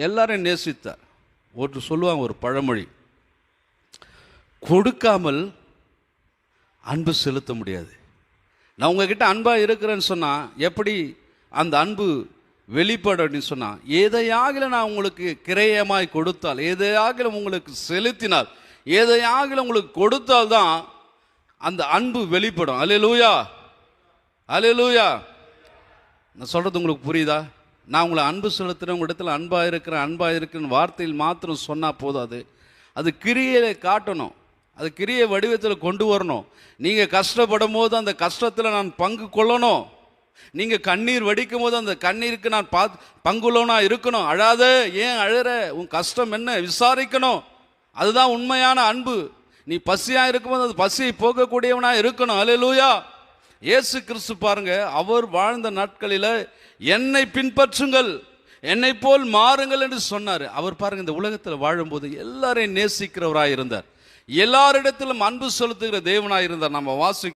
எல்லாரையும் நேசித்தார். ஒரு சொல்லுவாங்க, ஒரு பழமொழி, கொடுக்காமல் அன்பு செலுத்த முடியாது. நான் உங்ககிட்ட அன்பாக இருக்கிறேன்னு சொன்னால் எப்படி அந்த அன்பு வெளிப்படும் அப்படின்னு சொன்னால், எதையாகிலும் நான் உங்களுக்கு கிரயமாய் கொடுத்தால், எதையாகிலும் உங்களுக்கு செலுத்தினால், எதையாகிலும் உங்களுக்கு கொடுத்தால் தான் அந்த அன்பு வெளிப்படும். அல்லேலூயா, அல்லேலூயா. நான் சொல்கிறது உங்களுக்கு புரியுதா? நான் உங்களை அன்பு செலுத்துகிறேன், உங்கள் இடத்துல அன்பாக இருக்கிறேன்னு வார்த்தையில் மாத்திரம் சொன்னால் போதாது. அது கிரியையை காட்டணும், அது கிரியை வடிவத்தில் கொண்டு வரணும். நீங்கள் கஷ்டப்படும் போது அந்த கஷ்டத்தில் நான் பங்கு கொள்ளணும். நீங்கள் கண்ணீர் வடிக்கும் போது அந்த கண்ணீருக்கு நான் பங்குள்ளவனா இருக்கணும். அழாத, ஏன் அழுற, உன் கஷ்டம் என்ன விசாரிக்கணும். அதுதான் உண்மையான அன்பு. நீ பசியாக இருக்கும்போது அது பசியை போக்கக்கூடியவனா இருக்கணும். அல்லேலூயா. இயேசு கிறிஸ்து பாருங்க, அவர் வாழ்ந்த நாட்களில் என்னை பின்பற்றுங்கள், என்னை போல் மாறுங்கள் என்று சொன்னார். அவர் பாருங்க, இந்த உலகத்தில் வாழும்போது எல்லாரையும் நேசிக்கிறவராக இருந்தார், எல்லாரிடத்திலும் அன்பு செலுத்துகிற தேவனாக இருந்தார். நம்ம